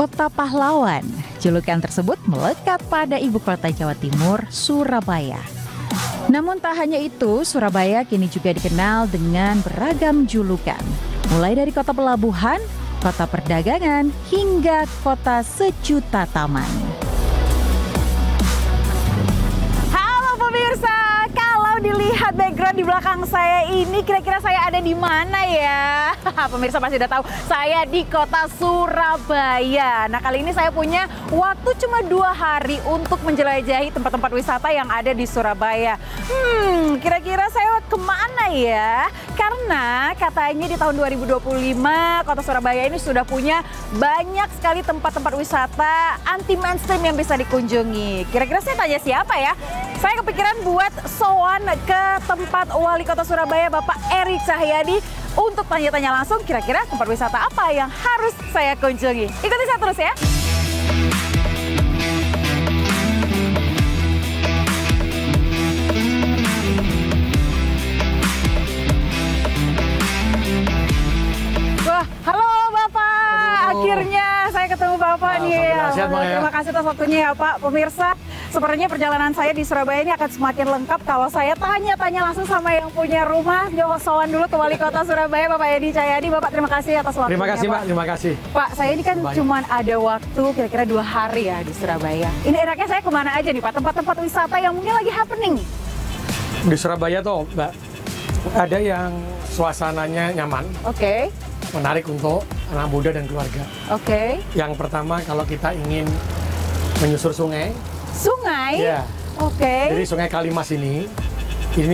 Kota Pahlawan, julukan tersebut melekat pada ibu kota Jawa Timur, Surabaya. Namun tak hanya itu, Surabaya kini juga dikenal dengan beragam julukan. Mulai dari kota pelabuhan, kota perdagangan, hingga kota sejuta taman. Halo pemirsa, kalau dilihat background di belakang saya ini, kira-kira saya ada di mana ya? Pemirsa pasti udah tahu, saya di kota Surabaya. Nah, kali ini saya punya waktu cuma 2 hari untuk menjelajahi tempat-tempat wisata yang ada di Surabaya. Kira-kira saya kemana ya? Karena katanya di tahun 2025, kota Surabaya ini sudah punya banyak sekali tempat-tempat wisata anti mainstream yang bisa dikunjungi. Kira-kira saya tanya siapa ya? Saya kepikiran buat sowan ke tempat Wali Kota Surabaya, Bapak Eri Cahyadi, untuk tanya-tanya langsung kira-kira tempat wisata apa yang harus saya kunjungi. Ikuti saya terus ya. Wah, halo Bapak. Akhirnya saya ketemu Bapak nih. Terima kasih atas waktunya ya Pak. Pemirsa, sepertinya perjalanan saya di Surabaya ini akan semakin lengkap kalau saya tanya-tanya langsung sama yang punya rumah. Sowan dulu ke Wali Kota Surabaya, Bapak Eri Cahyadi. Bapak, terima kasih atas waktunya. Terima kasih, Pak. Terima kasih. Pak, saya ini kan cuma ada waktu kira-kira 2 hari ya di Surabaya. Ini enaknya saya kemana aja nih Pak? Tempat-tempat wisata yang mungkin lagi happening. Di Surabaya tuh, Mbak, ada yang suasananya nyaman. Oke. Menarik untuk anak muda dan keluarga. Oke. Yang pertama, kalau kita ingin menyusur sungai. Sungai? Ya. Oke. Jadi Sungai Kalimas ini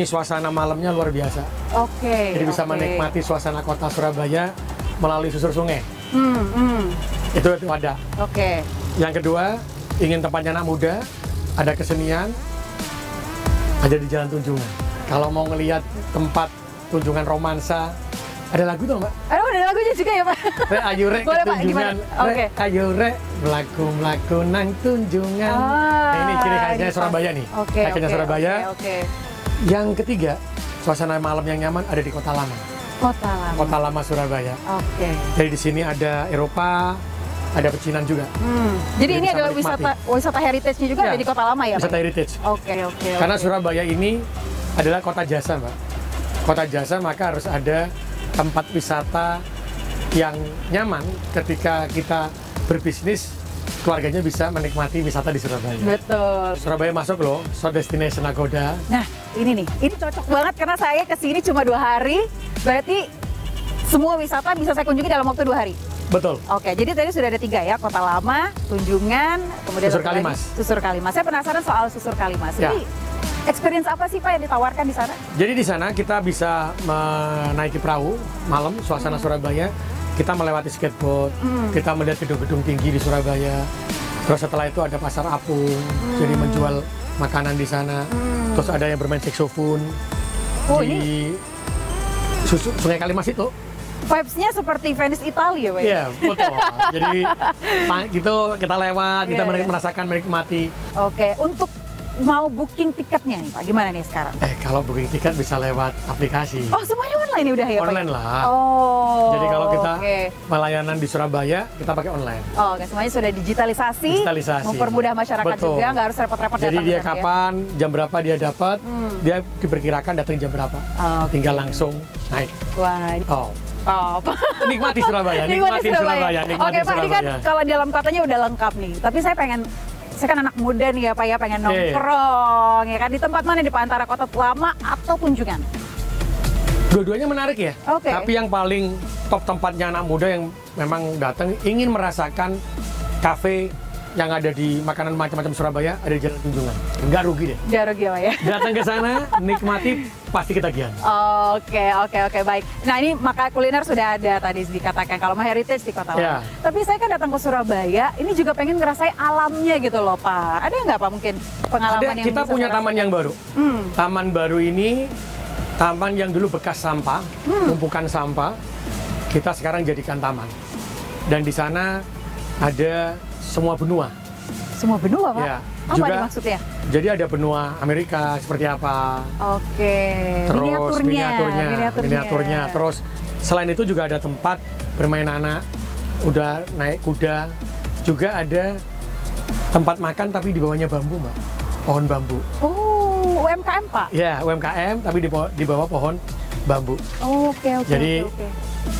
suasana malamnya luar biasa. Oke. Jadi bisa menikmati suasana kota Surabaya melalui susur sungai. Itu ada. Oke. Yang kedua, ingin tempatnya anak muda, ada kesenian, ada di Jalan Tunjungan. Kalau mau ngelihat tempat tunjungan romansa, ada lagu tuh Mbak? Ada lagunya juga ya Pak? Rek ayo rek ke tunjungan, rek ayo rek melaku nang tunjungan. Nah, ini ciri khasnya Surabaya nih. Khasnya Surabaya. Yang ketiga, suasana malam yang nyaman ada di Kota Lama. Kota Lama. Kota Lama Surabaya. Jadi di sini ada Eropa, ada pecinan juga. Jadi ini adalah wisata heritage-nya juga ada di Kota Lama ya Pak? Wisata heritage. Oke. Karena Surabaya ini adalah kota jasa Mbak. Kota jasa, maka harus ada tempat wisata yang nyaman ketika kita berbisnis, keluarganya bisa menikmati wisata di Surabaya. Betul. Surabaya masuk loh, so destination Agoda. Nah, ini nih, ini cocok banget karena saya kesini cuma 2 hari, berarti semua wisata bisa saya kunjungi dalam waktu 2 hari. Betul. Oke, jadi tadi sudah ada 3 ya, Kota Lama, Tunjungan, kemudian Susur Kalimas. Susur Kalimas. Saya penasaran soal Susur Kalimas. Jadi, experience apa sih Pak yang ditawarkan di sana? Jadi di sana kita bisa menaiki perahu malam, suasana Surabaya. Kita melewati skateboard, kita melihat gedung-gedung tinggi di Surabaya. Terus setelah itu ada pasar apung, jadi menjual makanan di sana. Terus ada yang bermain saksofon di Sungai Kalimas itu. Vibes-nya seperti Venice Italia, Pak? Iya, betul. Jadi gitu kita lewat, kita merasakan, menikmati. Oke, untuk mau booking tiketnya nih Pak, gimana nih sekarang? Kalau booking tiket bisa lewat aplikasi. Oh, semuanya online udah ya Pak? Online lah. Oh. Jadi kalau kita pelayanan di Surabaya, kita pakai online. Oh, semuanya sudah digitalisasi. Mempermudah masyarakat juga, nggak harus repot-repot datang. Jadi dia kapan, jam berapa dia dapat, dia diperkirakan datang jam berapa. Tinggal langsung naik. Wah. Nikmati Surabaya, nikmati Surabaya. Oke Pak, ini kan kalau di dalam kotanya udah lengkap nih. Tapi saya kan anak muda nih ya Pak ya, pengen nongkrong ya kan, di tempat mana di antara Kota Lama atau Tunjungan? Dua-duanya menarik ya. Tapi yang paling top tempatnya anak muda yang memang datang ingin merasakan kafe yang ada di makanan macam-macam Surabaya, ada di Jalan Tunjungan. Nggak rugi deh. Nggak rugi Pak ya. Datang ke sana, nikmati, pasti ketagihan. Oke, baik. Nah ini maka kuliner sudah ada tadi dikatakan, kalau mau heritage di Kota Lama. Tapi saya kan datang ke Surabaya, ini juga pengen ngerasain alamnya gitu loh Pak. Ada nggak Pak mungkin pengalaman yang kita punya taman yang baru. Taman baru ini, taman yang dulu bekas sampah, tumpukan sampah, kita sekarang jadikan taman. Dan di sana ada semua benua. Semua benua Pak? Ya. Apa juga, maksudnya? Jadi ada benua Amerika seperti apa. Terus miniaturnya. Terus selain itu juga ada tempat bermain anak, udah naik kuda, juga ada tempat makan tapi di bawahnya bambu, Mbak. Pohon bambu. Oh, UMKM, Pak? Ya, UMKM tapi di bawah pohon bambu. Oh, oke. Jadi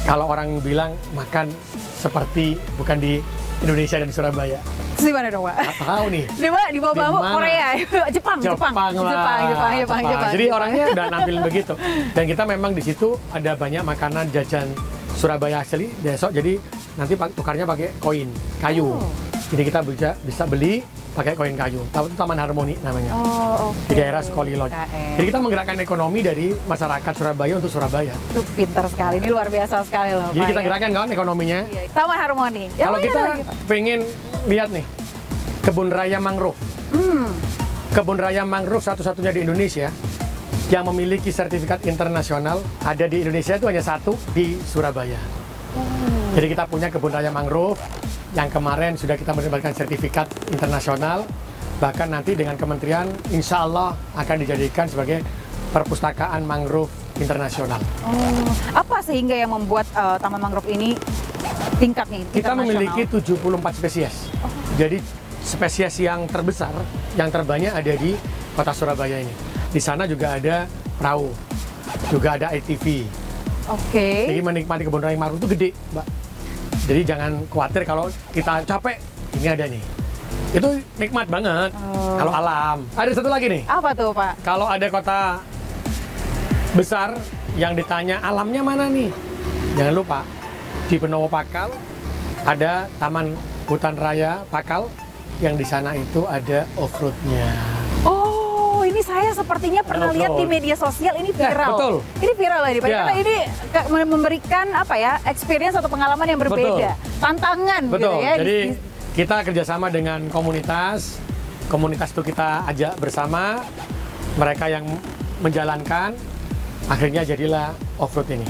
kalau orang bilang makan seperti bukan di Indonesia dan Surabaya. Di mana dong, Pak? Tahu nih. Di bawah bambu, Korea, Jepang. Jadi orangnya udah nampilin begitu. Dan kita memang di situ ada banyak makanan jajan Surabaya asli besok. Jadi nanti tukarnya pakai koin kayu. Jadi kita bisa beli pakai koin kayu. Itu Taman Harmoni namanya. Di daerah Sukolilo. Jadi kita menggerakkan ekonomi dari masyarakat Surabaya untuk Surabaya. Itu pintar sekali, ini luar biasa sekali loh. Jadi kita gerakkan kan ekonominya. Taman Harmoni. Kalau kita pengen lihat nih kebun raya mangrove. Kebun raya mangrove satu-satunya di Indonesia yang memiliki sertifikat internasional, ada di Indonesia itu hanya satu di Surabaya. Jadi kita punya kebun raya mangrove yang kemarin sudah kita mendapatkan sertifikat internasional, bahkan nanti dengan kementerian insya Allah akan dijadikan sebagai perpustakaan mangrove internasional. Apa sehingga yang membuat Taman Mangrove ini tingkatnya kita memiliki 74 spesies. Jadi spesies yang terbesar, yang terbanyak ada di kota Surabaya ini. Di sana juga ada perahu, juga ada ATV. Jadi menikmati kebun raya mangrove itu gede, Mbak. Jadi jangan khawatir kalau kita capek, ini ada nih. Itu nikmat banget kalau alam. Ada satu lagi nih. Apa tuh, Pak? Kalau ada kota besar yang ditanya alamnya mana nih? Jangan lupa, di Benowo Pakal ada Taman Hutan Raya Pakal yang di sana itu ada off-road-nya. Ini saya sepertinya pernah lihat di media sosial, ini viral. Betul. Ini viral lah, karena ini memberikan apa ya, experience atau pengalaman yang berbeda, tantangan. Betul. Gitu ya. Jadi kita kerjasama dengan komunitas itu kita ajak bersama, mereka yang menjalankan, akhirnya jadilah off-road ini.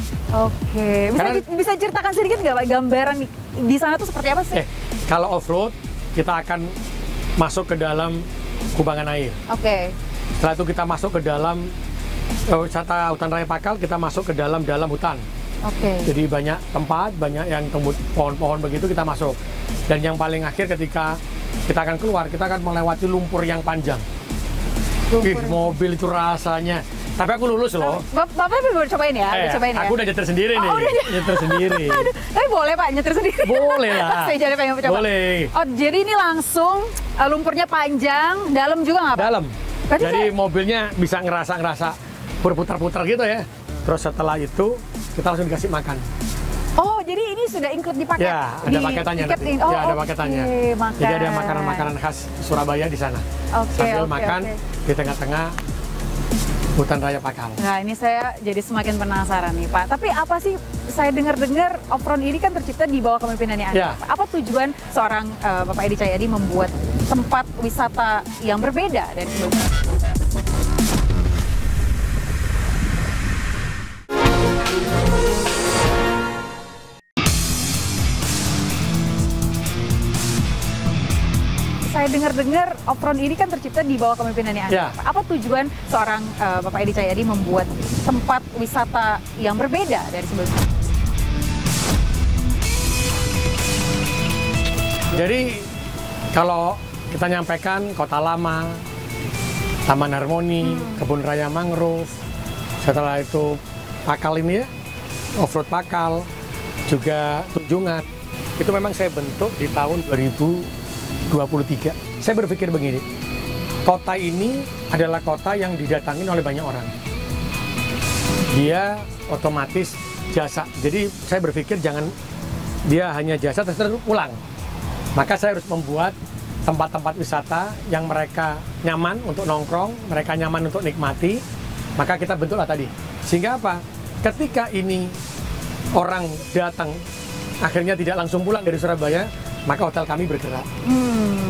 Bisa ceritakan sedikit nggak Pak, gambaran di sana tuh seperti apa sih? Kalau off-road, kita akan masuk ke dalam kubangan air. Setelah itu kita masuk ke dalam wisata Hutan Raya Pakal, kita masuk ke dalam hutan. Jadi banyak tempat, banyak yang tumbuh pohon-pohon begitu kita masuk. Dan yang paling akhir ketika kita akan keluar, kita akan melewati lumpur yang panjang. Mobil itu rasanya. Tapi aku lulus loh. Bapak baru cobain ya? Aku udah nyetir sendiri nih. Nyetir sendiri. Tapi boleh Pak nyetir sendiri? Boleh lah. Saya jadi pengen coba. Boleh. Jadi ini langsung lumpurnya panjang, dalam juga nggak Pak? Dalam. Jadi mobilnya bisa ngerasa berputar-putar gitu ya. Terus setelah itu kita langsung dikasih makan. Jadi ini sudah include di paket? Ya, ada paketannya nanti. Ya, ada paketannya. Jadi ada makanan-makanan khas Surabaya di sana. Sambil makan di tengah-tengah Hutan Raya Pakal. Nah, ini saya jadi semakin penasaran nih Pak. Tapi apa sih, saya dengar-dengar off-road ini kan tercipta di bawah kepemimpinannya Anda. Apa tujuan seorang Bapak Edi Cahyadi membuat tempat wisata yang berbeda dari sebelumnya? Saya dengar-dengar off-road ini kan tercipta di bawah kepemimpinannya Anda. Apa tujuan seorang Bapak Edi Cahyadi membuat tempat wisata yang berbeda dari sebelumnya? Jadi kalau kita nyampaikan Kota Lama, Taman Harmoni, Kebun Raya Mangrove, setelah itu Pakal ini ya, off-road Pakal, juga Tunjungan, itu memang saya bentuk di tahun 2023. Saya berpikir begini, kota ini adalah kota yang didatangi oleh banyak orang. Dia otomatis jasa. Jadi saya berpikir jangan dia hanya jasa terus pulang. Maka saya harus membuat tempat-tempat wisata yang mereka nyaman untuk nongkrong, mereka nyaman untuk nikmati. Maka kita bentuklah tadi. Sehingga apa? Ketika ini orang datang akhirnya tidak langsung pulang dari Surabaya, maka hotel kami bergerak,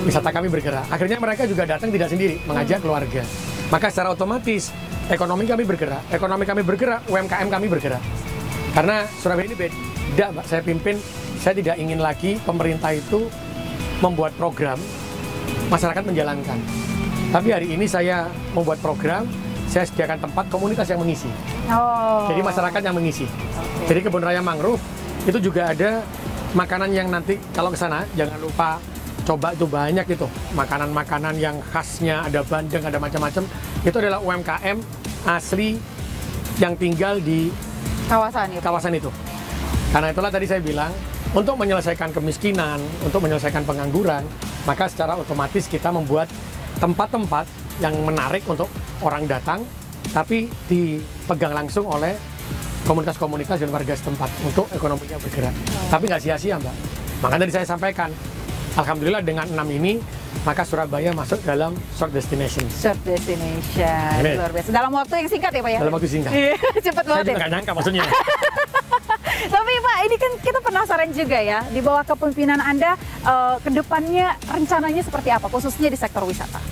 wisata kami bergerak. Akhirnya mereka juga datang tidak sendiri, mengajak keluarga. Maka secara otomatis ekonomi kami bergerak, UMKM kami bergerak. Karena Surabaya ini beda, Mbak. Saya pimpin, saya tidak ingin lagi pemerintah itu membuat program, masyarakat menjalankan. Tapi hari ini saya membuat program, saya sediakan tempat komunitas yang mengisi. Jadi masyarakat yang mengisi. Jadi Kebun Raya Mangrove itu juga ada makanan yang nanti kalau ke sana jangan lupa coba itu banyak itu makanan-makanan yang khasnya, ada bandeng, ada macam-macam. Itu adalah UMKM asli yang tinggal di kawasan itu. Karena itulah tadi saya bilang, untuk menyelesaikan kemiskinan, untuk menyelesaikan pengangguran, maka secara otomatis kita membuat tempat-tempat yang menarik untuk orang datang, tapi dipegang langsung oleh komunitas-komunitas dan warga setempat untuk ekonominya bergerak. Tapi nggak sia-sia, Mbak. Makanya tadi saya sampaikan, alhamdulillah dengan 6 ini, maka Surabaya masuk dalam short destination. Short destination, luar biasa. Dalam waktu yang singkat ya Pak ya? Dalam waktu singkat. Cepat banget. Saya juga nggak nyangka maksudnya. Tapi Pak, ini kan kita penasaran juga ya, di bawah kepemimpinan Anda, ke depannya rencananya seperti apa, khususnya di sektor wisata?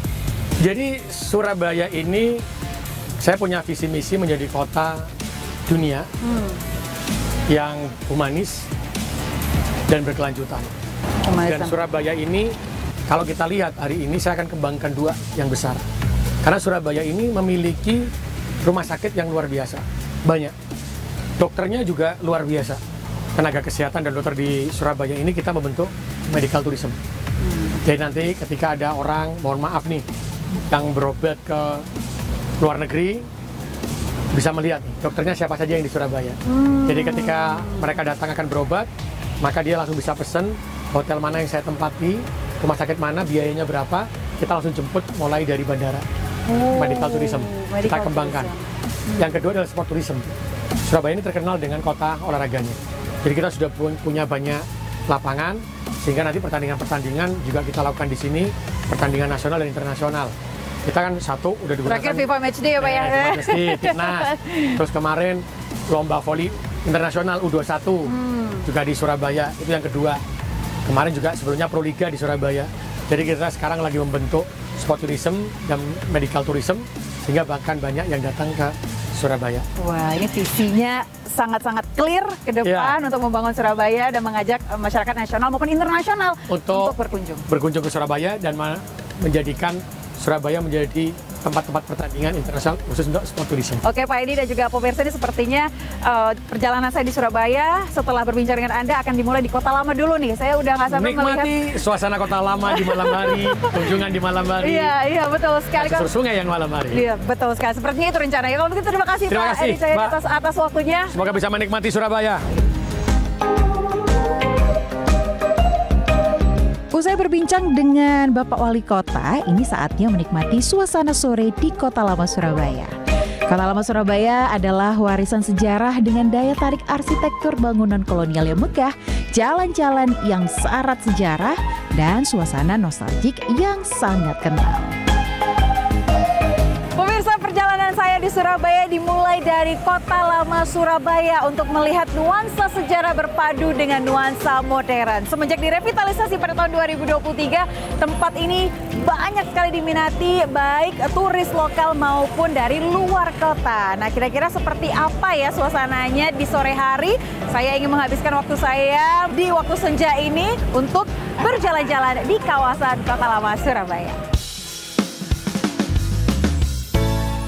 Jadi Surabaya ini, saya punya visi misi menjadi kota dunia yang humanis dan berkelanjutan. Dan Surabaya ini, kalau kita lihat hari ini, saya akan kembangkan 2 yang besar. Karena Surabaya ini memiliki rumah sakit yang luar biasa, banyak. Dokternya juga luar biasa. Tenaga kesehatan dan dokter di Surabaya ini kita membentuk medical tourism. Jadi nanti ketika ada orang, mohon maaf nih, yang berobat ke luar negeri, bisa melihat dokternya siapa saja yang di Surabaya. Jadi ketika mereka datang akan berobat, maka dia langsung bisa pesen hotel mana yang saya tempati, rumah sakit mana, biayanya berapa, kita langsung jemput mulai dari bandara. Medical tourism kita kembangkan. Yang kedua adalah sport tourism. Surabaya ini terkenal dengan kota olahraganya. Jadi kita sudah punya banyak lapangan, sehingga nanti pertandingan-pertandingan juga kita lakukan di sini, pertandingan nasional dan internasional. Kita kan satu udah digunakan. Terakhir FIFA Matchday ya Pak ya. FIFA Matchday, Timnas. Terus kemarin lomba voli internasional U21 juga di Surabaya. Itu yang kedua. Kemarin juga sebelumnya Proliga di Surabaya. Jadi kita sekarang lagi membentuk sport tourism dan medical tourism, sehingga bahkan banyak yang datang ke Surabaya. Wah, ini visinya sangat-sangat clear ke depan untuk membangun Surabaya dan mengajak masyarakat nasional maupun internasional untuk berkunjung ke Surabaya dan menjadikan Surabaya menjadi tempat-tempat pertandingan internasional khusus untuk sport tourism. Oke Pak Edi dan juga pemirsa, ini sepertinya perjalanan saya di Surabaya setelah berbincang dengan Anda akan dimulai di Kota Lama dulu nih. Saya udah nggak sabar melihat suasana Kota Lama di malam hari, kunjungan di malam hari. Iya, betul sekali. Susur sungai yang malam hari. Iya, betul sekali. Sepertinya itu rencananya. Kalau begitu terima kasih Pak Edi Cahyadi atas waktunya. Semoga bisa menikmati Surabaya. Usai berbincang dengan Bapak Wali Kota, ini saatnya menikmati suasana sore di Kota Lama Surabaya. Kota Lama Surabaya adalah warisan sejarah dengan daya tarik arsitektur bangunan kolonial yang megah, jalan-jalan yang syarat sejarah, dan suasana nostalgik yang sangat kental. Pemirsa, perjalanan saya di Surabaya dimulai dari Kota Lama Surabaya untuk melihat nuansa sejarah berpadu dengan nuansa modern. Semenjak direvitalisasi pada tahun 2023, tempat ini banyak sekali diminati baik turis lokal maupun dari luar kota. Nah, kira-kira seperti apa ya suasananya di sore hari? Saya ingin menghabiskan waktu saya di waktu senja ini untuk berjalan-jalan di kawasan Kota Lama Surabaya.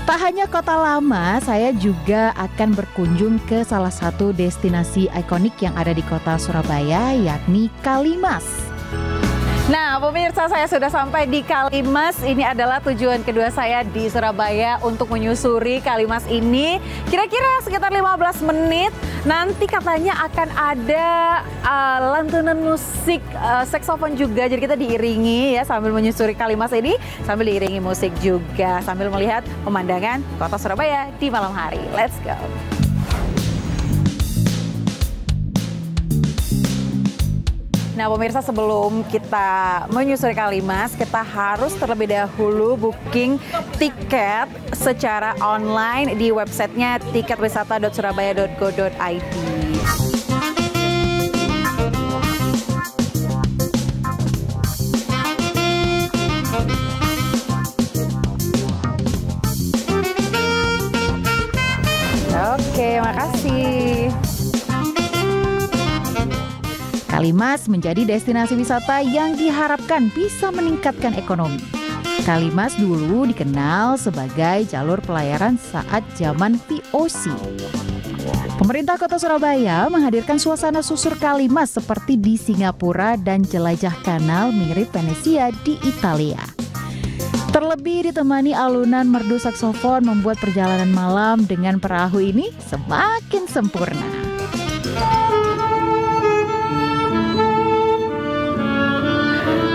Tak hanya Kota Lama, saya juga akan berkunjung ke salah satu destinasi ikonik yang ada di kota Surabaya, yakni Kalimas. Nah, pemirsa, saya sudah sampai di Kalimas. Ini adalah tujuan kedua saya di Surabaya untuk menyusuri Kalimas ini. Kira-kira sekitar 15 menit. Nanti katanya akan ada lantunan musik saksofon juga. Jadi kita diiringi ya sambil menyusuri Kalimas ini, sambil diiringi musik juga, sambil melihat pemandangan kota Surabaya di malam hari. Let's go. Nah pemirsa, sebelum kita menyusuri Kalimas, kita harus terlebih dahulu booking tiket secara online di websitenya tiketwisata.surabaya.go.id. Oke, makasih. Kalimas menjadi destinasi wisata yang diharapkan bisa meningkatkan ekonomi. Kalimas dulu dikenal sebagai jalur pelayaran saat zaman VOC. Pemerintah Kota Surabaya menghadirkan suasana susur Kalimas seperti di Singapura dan jelajah kanal mirip Venesia di Italia. Terlebih ditemani alunan merdu saksofon membuat perjalanan malam dengan perahu ini semakin sempurna.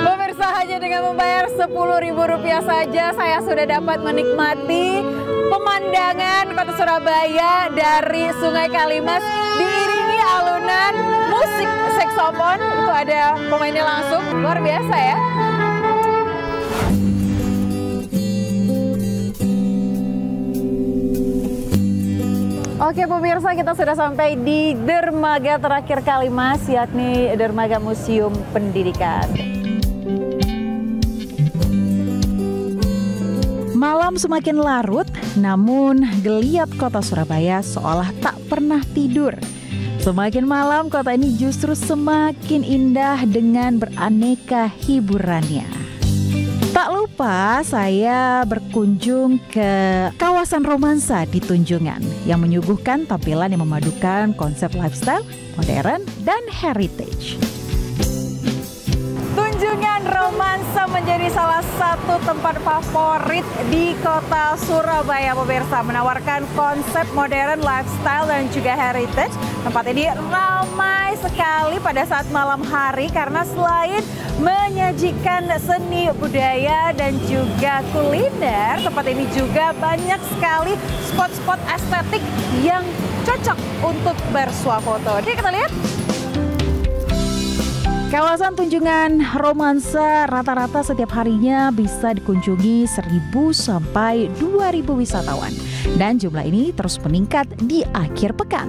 Pemirsa, hanya dengan membayar Rp10.000 saja saya sudah dapat menikmati pemandangan Kota Surabaya dari Sungai Kalimas diiringi alunan musik saksofon. Itu ada pemainnya langsung, luar biasa ya. Oke pemirsa, kita sudah sampai di dermaga terakhir Kalimas, yakni dermaga Museum Pendidikan. Malam semakin larut, namun geliat Kota Surabaya seolah tak pernah tidur. Semakin malam, kota ini justru semakin indah dengan beraneka hiburannya. Tak lupa saya berkunjung ke kawasan romansa di Tunjungan yang menyuguhkan tampilan yang memadukan konsep lifestyle, modern, dan heritage. Tunjungan romansa menjadi salah satu tempat favorit di Kota Surabaya pemirsa, menawarkan konsep modern, lifestyle, dan juga heritage. Tempat ini ramai sekali pada saat malam hari karena selain menyajikan seni budaya dan juga kuliner, tempat ini juga banyak sekali spot-spot estetik yang cocok untuk bersuah foto. Jadi kita lihat. Kawasan Tunjungan romansa rata-rata setiap harinya bisa dikunjungi 1.000 sampai 2.000 wisatawan. Dan jumlah ini terus meningkat di akhir pekan.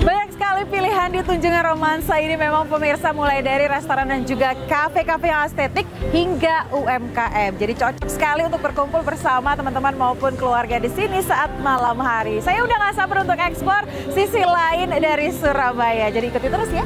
Banyak sekali pilihan di Tunjungan romansa ini memang pemirsa, mulai dari restoran dan juga kafe-kafe yang estetik hingga UMKM. Jadi cocok sekali untuk berkumpul bersama teman-teman maupun keluarga di sini saat malam hari. Saya udah gak sabar untuk eksplor sisi lain dari Surabaya. Jadi ikuti terus ya.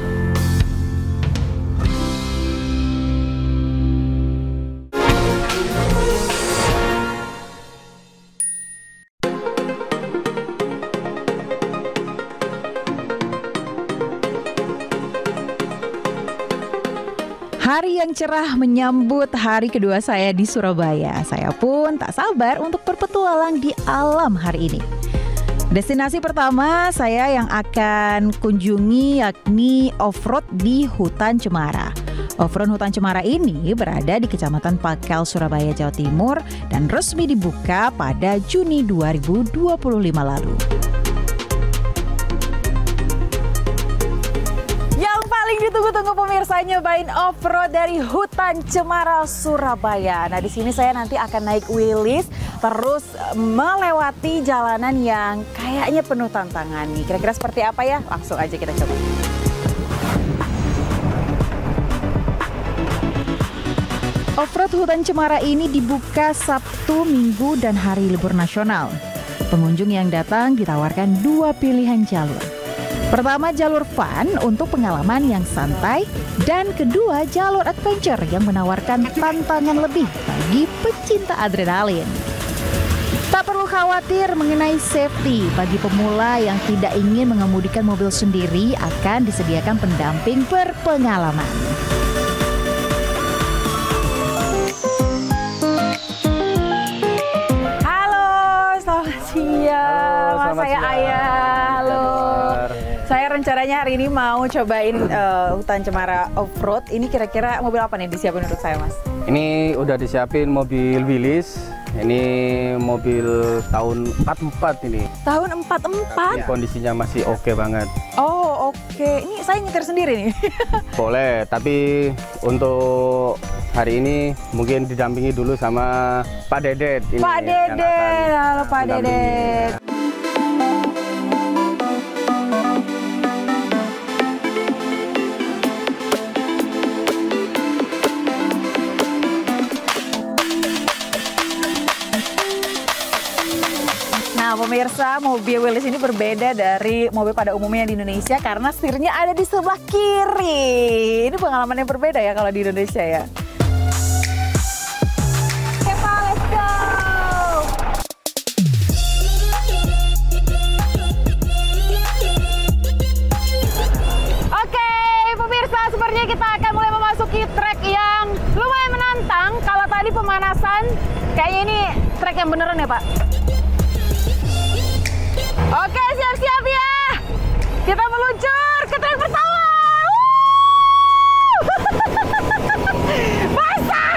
Hari yang cerah menyambut hari kedua saya di Surabaya. Saya pun tak sabar untuk berpetualang di alam hari ini. Destinasi pertama saya yang akan kunjungi yakni off-road di Hutan Cemara. Off-road Hutan Cemara ini berada di Kecamatan Pakal, Surabaya, Jawa Timur dan resmi dibuka pada Juni 2025 lalu. Ditunggu-tunggu pemirsa, nyobain off-road dari Hutan Cemara, Surabaya. Nah, di sini saya nanti akan naik wheelies, terus melewati jalanan yang kayaknya penuh tantangan nih. Kira-kira seperti apa ya? Langsung aja kita coba. Off-road Hutan Cemara ini dibuka Sabtu, Minggu, dan hari libur nasional. Pengunjung yang datang ditawarkan 2 pilihan jalur. Pertama, jalur fun untuk pengalaman yang santai, dan kedua, jalur adventure yang menawarkan tantangan lebih bagi pecinta adrenalin. Tak perlu khawatir mengenai safety. Bagi pemula yang tidak ingin mengemudikan mobil sendiri, akan disediakan pendamping berpengalaman. Halo, selamat siang. Halo, Saya Ayah. Halo. Saya rencananya hari ini mau cobain Hutan Cemara off-road. Ini kira-kira mobil apa nih disiapin untuk saya, Mas? Ini udah disiapin mobil Willys. Ini mobil tahun 44 ini. Tahun 44? Ini kondisinya masih oke banget. Oh, oke. Ini saya nyetir sendiri nih. Boleh, tapi untuk hari ini mungkin didampingi dulu sama Pak Dedet. Ini Pak Dedet, halo Pak Dedet. Nah pemirsa, mobil Willys ini berbeda dari mobil pada umumnya di Indonesia karena setirnya ada di sebelah kiri. Ini pengalaman yang berbeda ya kalau di Indonesia ya. Oke Pak, let's go! lintasan. Kayaknya ini trek yang beneran ya, Pak. Oke, siap-siap ya. Kita meluncur ke trek pertama. Basah.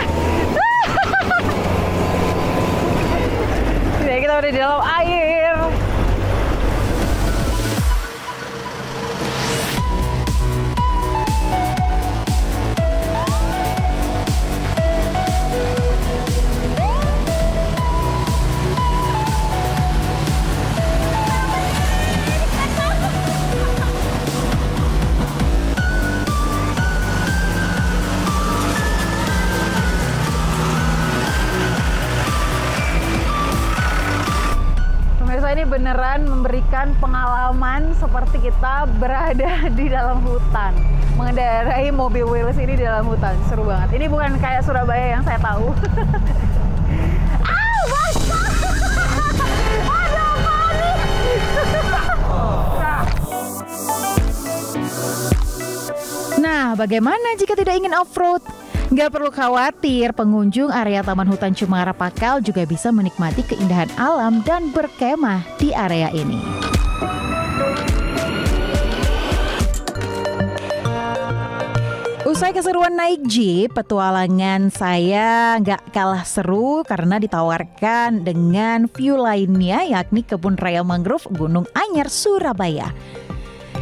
Kita udah di dalam air. Ini beneran memberikan pengalaman seperti kita berada di dalam hutan, mengendarai mobil wheels ini di dalam hutan. Seru banget. Ini bukan kayak Surabaya yang saya tahu. Basah! Ada apa nih? Nah, bagaimana jika tidak ingin off-road? Nggak perlu khawatir, pengunjung area Taman Hutan Cemara Pakal juga bisa menikmati keindahan alam dan berkemah di area ini. Usai keseruan naik jeep, petualangan saya nggak kalah seru karena ditawarkan dengan view lainnya, yakni Kebun Raya Mangrove Gunung Anyar, Surabaya.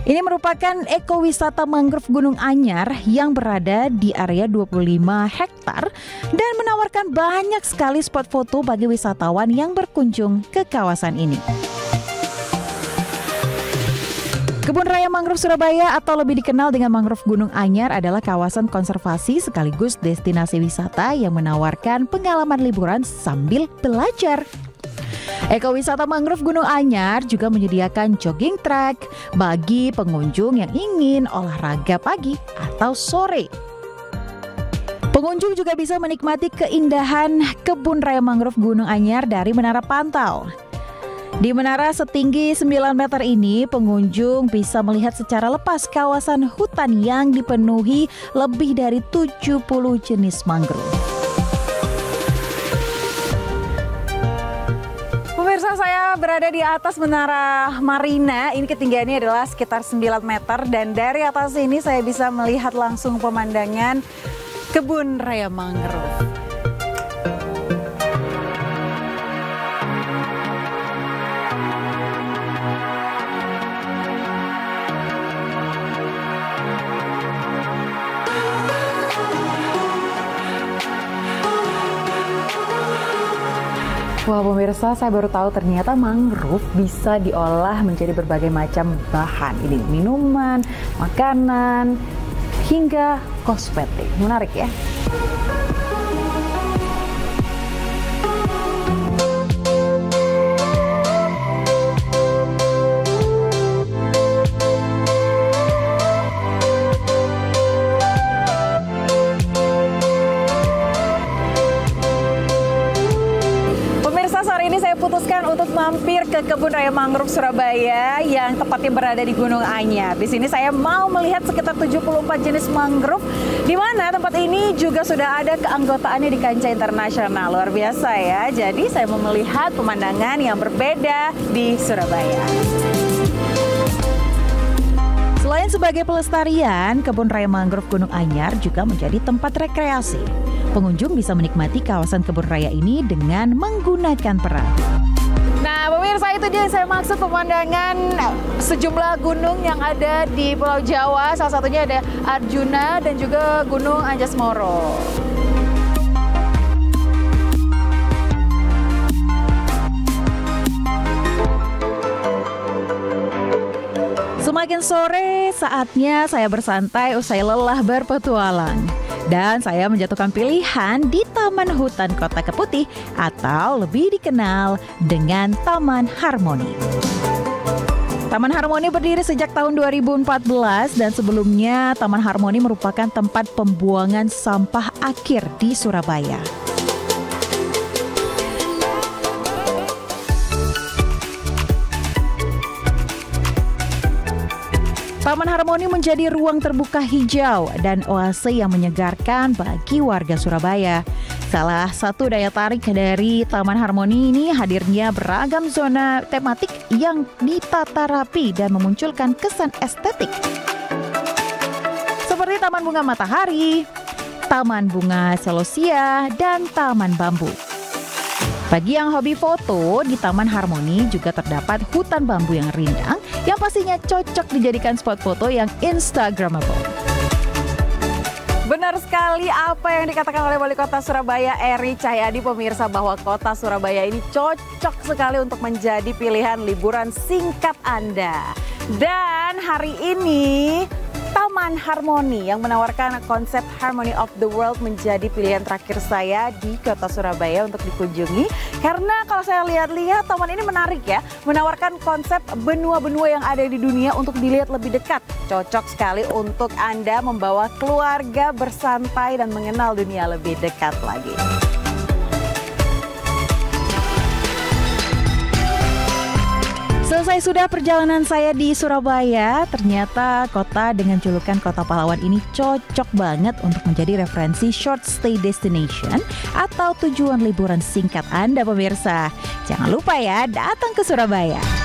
Ini merupakan ekowisata mangrove Gunung Anyar yang berada di area 25 hektar dan menawarkan banyak sekali spot foto bagi wisatawan yang berkunjung ke kawasan ini. Kebun Raya Mangrove Surabaya atau lebih dikenal dengan Mangrove Gunung Anyar adalah kawasan konservasi sekaligus destinasi wisata yang menawarkan pengalaman liburan sambil belajar. Ekowisata Mangrove Gunung Anyar juga menyediakan jogging track bagi pengunjung yang ingin olahraga pagi atau sore. Pengunjung juga bisa menikmati keindahan Kebun Raya Mangrove Gunung Anyar dari menara pantau. Di menara setinggi 9 meter ini, pengunjung bisa melihat secara lepas kawasan hutan yang dipenuhi lebih dari 70 jenis mangrove. Pemirsa, saya berada di atas Menara Marina. Ini ketinggiannya adalah sekitar 9 meter dan dari atas ini saya bisa melihat langsung pemandangan Kebun Raya Mangrove. Wah pemirsa, saya baru tahu ternyata mangrove bisa diolah menjadi berbagai macam bahan. Ini minuman, makanan, hingga kosmetik. Menarik ya? Putuskan untuk mampir ke Kebun Raya Mangrove Surabaya yang tepatnya berada di Gunung Anyar. Di sini saya mau melihat sekitar 74 jenis mangrove, di mana tempat ini juga sudah ada keanggotaannya di kancah internasional. Luar biasa ya. Jadi saya mau melihat pemandangan yang berbeda di Surabaya. Selain sebagai pelestarian, Kebun Raya Mangrove Gunung Anyar juga menjadi tempat rekreasi. Pengunjung bisa menikmati kawasan kebun raya ini dengan menggunakan perahu. Nah pemirsa, itu dia yang saya maksud, pemandangan sejumlah gunung yang ada di Pulau Jawa. Salah satunya ada Arjuna dan juga Gunung Anjas-Moro. Semakin sore, saatnya saya bersantai usai lelah berpetualang. Dan saya menjatuhkan pilihan di Taman Hutan Kota Keputih atau lebih dikenal dengan Taman Harmoni. Taman Harmoni berdiri sejak tahun 2014 dan sebelumnya Taman Harmoni merupakan tempat pembuangan sampah akhir di Surabaya. Taman Harmoni menjadi ruang terbuka hijau dan oase yang menyegarkan bagi warga Surabaya. Salah satu daya tarik dari Taman Harmoni ini hadirnya beragam zona tematik yang ditata rapi dan memunculkan kesan estetik. Seperti Taman Bunga Matahari, Taman Bunga Celosia, dan Taman Bambu. Bagi yang hobi foto, di Taman Harmoni juga terdapat hutan bambu yang rindang yang pastinya cocok dijadikan spot foto yang instagramable. Benar sekali apa yang dikatakan oleh Wali Kota Surabaya Eri Cahyadi, pemirsa, bahwa kota Surabaya ini cocok sekali untuk menjadi pilihan liburan singkat Anda. Dan hari ini Taman Harmoni yang menawarkan konsep Harmony of the World menjadi pilihan terakhir saya di kota Surabaya untuk dikunjungi. Karena kalau saya lihat-lihat, taman ini menarik ya, menawarkan konsep benua-benua yang ada di dunia untuk dilihat lebih dekat. Cocok sekali untuk Anda membawa keluarga bersantai dan mengenal dunia lebih dekat lagi. Selesai sudah perjalanan saya di Surabaya. Ternyata kota dengan julukan Kota Pahlawan ini cocok banget untuk menjadi referensi short stay destination atau tujuan liburan singkat Anda, pemirsa. Jangan lupa ya, datang ke Surabaya.